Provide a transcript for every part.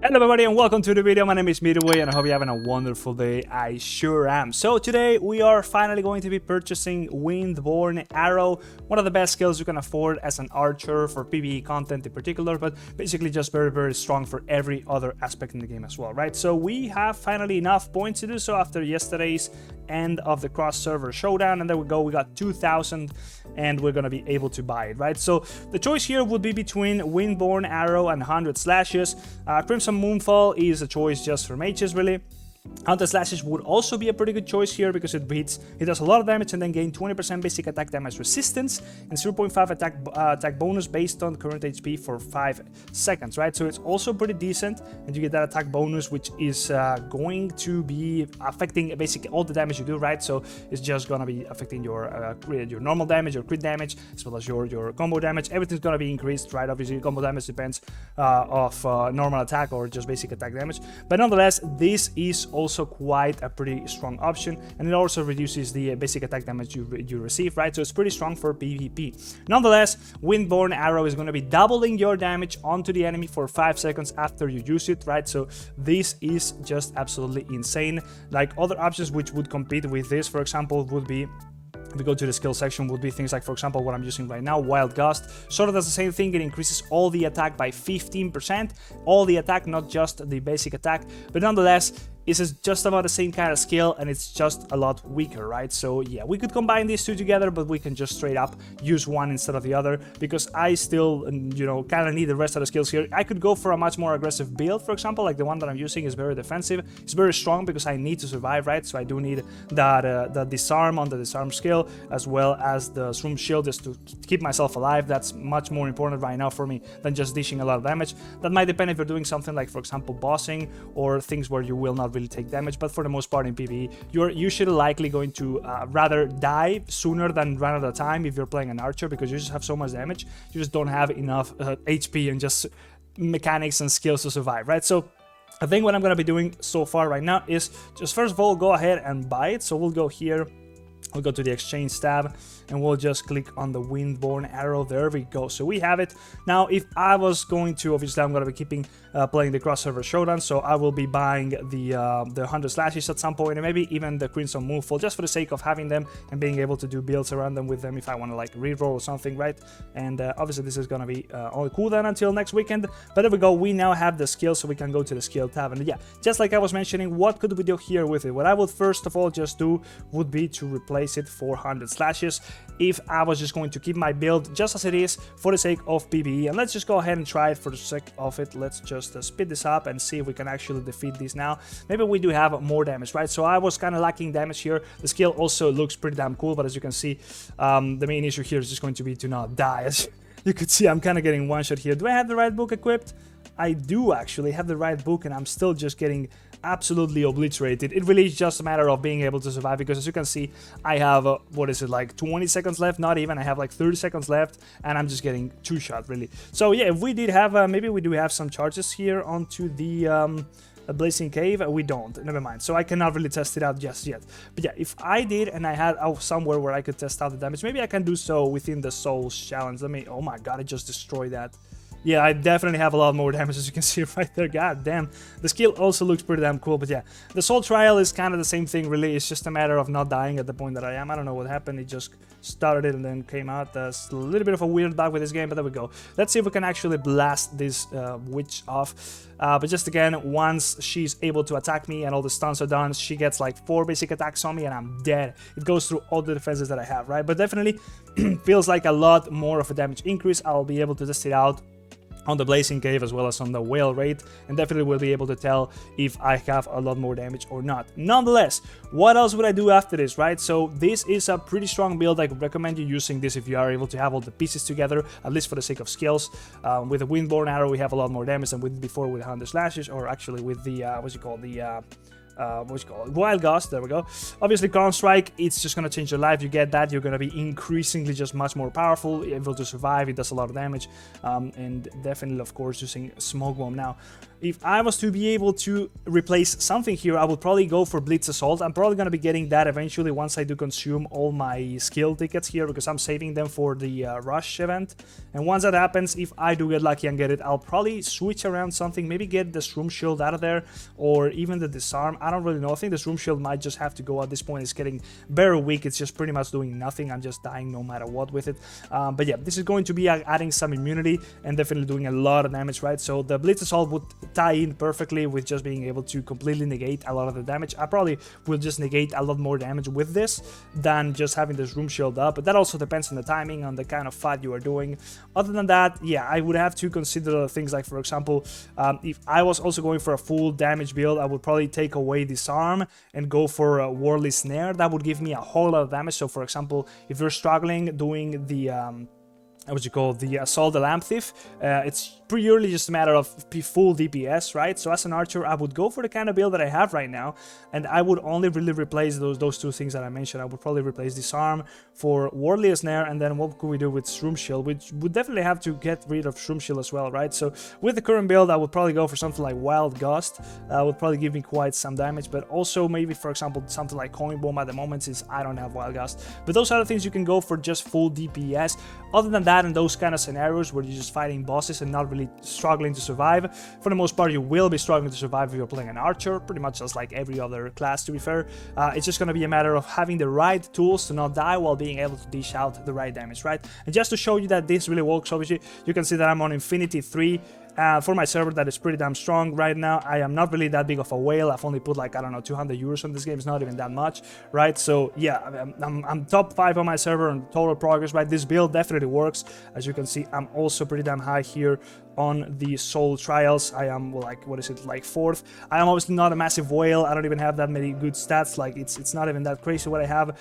Hello everybody and welcome to the video. My name is Midway and I hope you're having a wonderful day. I sure am. So today we are finally going to be purchasing WINDBORNE Arrow, one of the best skills you can afford as an archer for PVE content in particular, but basically just very strong for every other aspect in the game as well, right? So we have finally enough points to do so after yesterday's end of the cross-server showdown, and there we go, we got 2,000 and we're gonna be able to buy it, right? So the choice here would be between WINDBORNE Arrow and 100 Slashes. Crimson Moonfall is a choice just for mages, really. 100 Slashes would also be a pretty good choice here because it does a lot of damage and then gain 20% basic attack damage resistance and 0.5 attack bonus based on current HP for 5 seconds, right? So it's also pretty decent, and you get that attack bonus, which is going to be affecting basically all the damage you do, right? So it's just gonna be affecting your normal damage, your crit damage, as well as your combo damage. Everything's gonna be increased, right? Obviously, combo damage depends of normal attack or just basic attack damage, but nonetheless, this is also quite a pretty strong option, and it also reduces the basic attack damage you receive, right? So it's pretty strong for PvP. Nonetheless, WINDBORNE Arrow is going to be doubling your damage onto the enemy for 5 seconds after you use it, right? So this is just absolutely insane. Like other options which would compete with this, for example, would be, if we go to the skill section, would be things like, for example, what I'm using right now, Wild Gust. Sort of does the same thing. It increases all the attack by 15%. All the attack, not just the basic attack. But nonetheless, this is just about the same kind of skill, and it's just a lot weaker, right? So yeah, we could combine these two together, but we can just straight up use one instead of the other, because I still, you know, kind of need the rest of the skills here. I could go for a much more aggressive build, for example, like the one that I'm using is very defensive. It's very strong because I need to survive, right? So I do need that the disarm on the disarm skill, as well as the Shroom Shield, just to keep myself alive. That's much more important right now for me than just dishing a lot of damage. That might depend if you're doing something like, for example, bossing or things where you will not really take damage, but for the most part in PvE, you're usually likely going to rather die sooner than run out of time if you're playing an archer, because you just have so much damage, you just don't have enough HP and just mechanics and skills to survive, right? So I think what I'm going to be doing so far right now is just first of all go ahead and buy it. So we'll go here, we'll go to the exchange tab, and we'll just click on the WINDBORNE Arrow. There we go. So we have it. Now, if I was going to, obviously I'm going to be keeping playing the cross-server showdown, so I will be buying the 100 Slashes at some point, and maybe even the Crimson Moonfall, just for the sake of having them and being able to do builds around them with them if I want to like reroll or something, right? And obviously this is going to be on cooldown until next weekend. But there we go. We now have the skill, so we can go to the skill tab. And yeah, just like I was mentioning, what could we do here with it? What I would first of all just do would be to replace it for 100 Slashes. If I was just going to keep my build just as it is for the sake of PvE, and let's just go ahead and try it for the sake of it. Let's just speed this up and see if we can actually defeat these now. Maybe we do have more damage, right? So I was kind of lacking damage here. The skill also looks pretty damn cool, but as you can see, the main issue here is just going to be to not die. As you could see, I'm kind of getting one shot here. Do I have the right book equipped? I do actually have the right book, and I'm still just getting absolutely obliterated. It really is just a matter of being able to survive, because as you can see, I have what is it, like 20 seconds left? Not even. I have like 30 seconds left, and I'm just getting two-shot, really. So yeah, if we did have maybe we do have some charges here onto the Blazing Cave. We don't, never mind, so I cannot really test it out just yet. But yeah, if I did and I had somewhere where I could test out the damage, maybe I can do so within the Souls challenge. Let me, oh my god, I just destroyed that. Yeah, I definitely have a lot more damage, as you can see right there. God damn. The skill also looks pretty damn cool, but yeah. The Soul Trial is kind of the same thing, really. It's just a matter of not dying at the point that I am. I don't know what happened. It just started and then came out. That's a little bit of a weird bug with this game, but there we go. Let's see if we can actually blast this witch off. But just again, once she's able to attack me and all the stuns are done, she gets like 4 basic attacks on me and I'm dead. It goes through all the defenses that I have, right? But definitely feels like a lot more of a damage increase. I'll be able to test it out on the Blazing Cave as well as on the Whale Raid, and definitely will be able to tell if I have a lot more damage or not. Nonetheless, what else would I do after this, right? So this is a pretty strong build. I could recommend you using this if you are able to have all the pieces together, at least for the sake of skills. With the WINDBORNE Arrow, we have a lot more damage than we did before with 100 Slashes, or actually with the, what's it called, the what's it called, Wild Gust, there we go. Obviously Calm Strike, it's just gonna change your life. You get that, you're gonna be increasingly just much more powerful, able to survive. It does a lot of damage, and definitely of course using Smoke Bomb. Now if I was to be able to replace something here, I would probably go for Blitz Assault. I'm probably going to be getting that eventually once I do consume all my skill tickets here, because I'm saving them for the Rush event. And once that happens, if I do get lucky and get it, I'll probably switch around something, maybe get the Shroom Shield out of there, or even the Disarm. I don't really know. I think the Shroom Shield might just have to go at this point. It's getting very weak. It's just pretty much doing nothing. I'm just dying no matter what with it. But yeah, this is going to be adding some immunity and definitely doing a lot of damage, right? So the Blitz Assault would tie in perfectly with just being able to completely negate a lot of the damage. I probably will just negate a lot more damage with this than just having this Room Shield up, but that also depends on the timing, on the kind of fight you are doing. Other than that, yeah, I would have to consider things like, for example, if I was also going for a full damage build, I would probably take away Disarm and go for a Worldly Snare. That would give me a whole lot of damage. So for example, if you're struggling doing the the Assault the Lamp Thief, it's purely just a matter of full DPS, right? So as an archer, I would go for the kind of build that I have right now, and I would only really replace those two things that I mentioned. I would probably replace Disarm for Worldly Snare, and then what could we do with Shroom Shield? We would definitely have to get rid of Shroom Shield as well, right? So with the current build, I would probably go for something like Wild Gust. Would probably give me quite some damage, but also maybe, for example, something like Coin Bomb at the moment, since I don't have Wild Gust. But those are the things you can go for just full DPS. Other than that, in those kind of scenarios where you're just fighting bosses and not really struggling to survive, for the most part you will be struggling to survive if you're playing an archer, pretty much just like every other class, to be fair. It's just going to be a matter of having the right tools to not die while being able to dish out the right damage, right? And just to show you that this really works, obviously you can see that I'm on Infinity 3. For my server, that is pretty damn strong right now. I am not really that big of a whale. I've only put like, I don't know, 200 euros on this game. It's not even that much, right? So yeah, I'm top 5 on my server on total progress, right? This build definitely works. As you can see, I'm also pretty damn high here on the Soul Trials. I am like, what is it, like 4th. I am obviously not a massive whale. I don't even have that many good stats. Like it's not even that crazy what I have.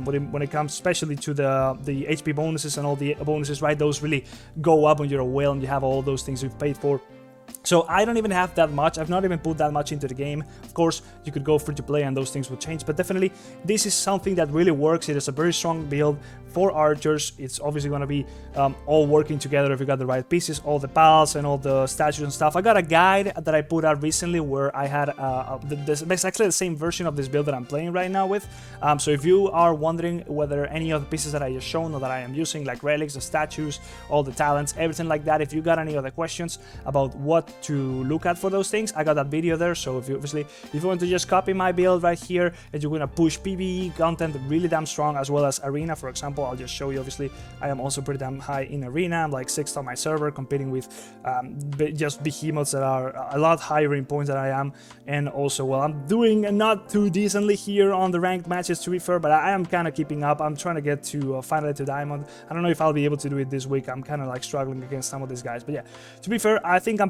When it comes especially to the HP bonuses and all the bonuses, right? Those really go up when you're a whale and you have all those things you've paid for. So I don't even have that much. I've not even put that much into the game. Of course, you could go free to play and those things will change, but definitely this is something that really works. It is a very strong build for archers. It's obviously going to be all working together if you got the right pieces, all the pals and all the statues and stuff. I got a guide that I put out recently where I had that's actually the same version of this build that I'm playing right now with. So if you are wondering whether any of the pieces that I just shown or that I am using, like relics, the statues, all the talents, everything like that, if you got any other questions about what to look at for those things, I got that video there. So if you want to just copy my build right here and you're gonna push PVE content really damn strong, as well as arena, for example, I'll just show you. Obviously I am also pretty damn high in arena. I'm like 6th on my server, competing with just behemoths that are a lot higher in points than I am. And also, well, I'm doing not too decently here on the ranked matches, to be fair, but I am kind of keeping up. I'm trying to get to finally to diamond. I don't know if I'll be able to do it this week. I'm kind of like struggling against some of these guys, but yeah, to be fair, I think I'm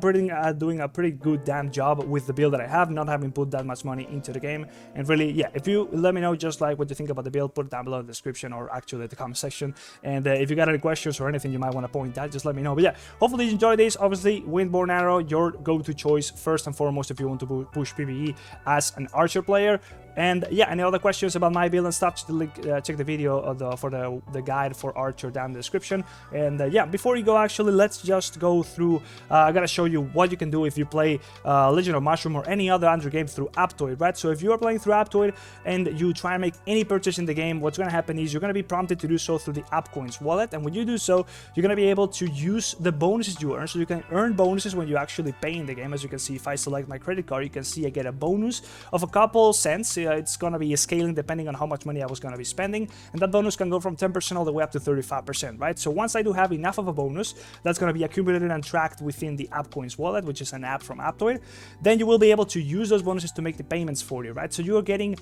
doing a pretty good damn job with the build that I have, not having put that much money into the game. And really, yeah, if you let me know just like what you think about the build, put it down below in the description or actually the comment section. And if you got any questions or anything you might want to point out, just let me know. But yeah, hopefully you enjoyed this. Obviously, Windborne Arrow, your go-to choice first and foremost if you want to push PvE as an archer player. And yeah, any other questions about my build and stuff, check the video for the guide for Archer down in the description. And yeah, before you go, actually, let's just go through, I gotta show you what you can do if you play Legion of Mushroom or any other Android game through Aptoide, right? So if you are playing through Aptoide and you try and make any purchase in the game, what's gonna happen is you're gonna be prompted to do so through the AppCoins wallet. And when you do so, you're gonna be able to use the bonuses you earn. So you can earn bonuses when you actually pay in the game. As you can see, if I select my credit card, you can see I get a bonus of a couple cents. It's gonna be scaling depending on how much money I was gonna be spending, and that bonus can go from 10% all the way up to 35%, right? So once I do have enough of a bonus that's gonna be accumulated and tracked within the AppCoins wallet, which is an app from Aptoide, then you will be able to use those bonuses to make the payments for you, right? So you are getting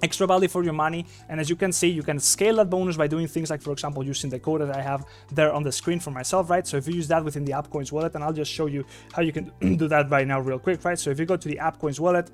extra value for your money, and as you can see, you can scale that bonus by doing things like, for example, using the code that I have there on the screen for myself, right? So if you use that within the AppCoins wallet, and I'll just show you how you can do that right now real quick, right? So if you go to the AppCoins wallet,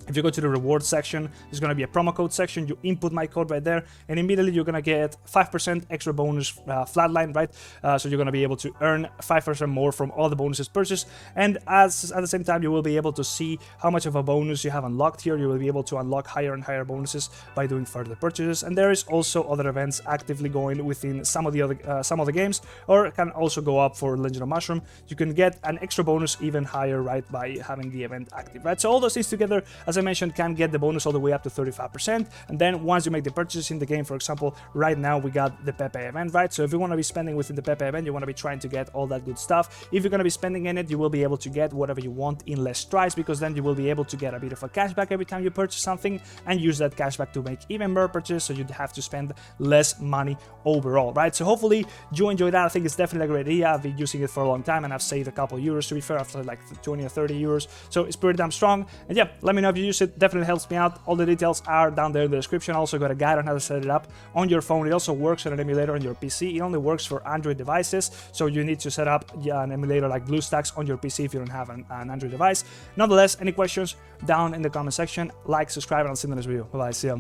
If you go to the rewards section, there's going to be a promo code section. You input my code right there, and immediately you're going to get 5% extra bonus flatline, right? So you're going to be able to earn 5% more from all the bonuses purchased. And at the same time, you will be able to see how much of a bonus you have unlocked here. You will be able to unlock higher and higher bonuses by doing further purchases. And there is also other events actively going within some of the games, or can also go up for Legend of Mushroom. You can get an extra bonus even higher, right, by having the event active, right? So all those things together, as I mentioned, can get the bonus all the way up to 35%. And then once you make the purchases in the game, for example, right now we got the PVE event, right? So if you want to be spending within the PVE event, you want to be trying to get all that good stuff. If you're going to be spending in it, you will be able to get whatever you want in less tries, because then you will be able to get a bit of a cashback every time you purchase something and use that cashback to make even more purchases, so you'd have to spend less money overall, right? So hopefully you enjoy that. I think it's definitely a great idea. I've been using it for a long time and I've saved a couple euros, to be fair, after like 20 or 30 euros. So it's pretty damn strong. And yeah, let me know if you use it. Definitely helps me out. All the details are down there in the description. Also got a guide on how to set it up on your phone. It also works on an emulator on your PC. It only works for Android devices, so you need to set up an emulator like BlueStacks on your PC if you don't have an Android device. Nonetheless, any questions down in the comment section. Like, subscribe, and I'll see you in the next video. Bye-bye. See ya.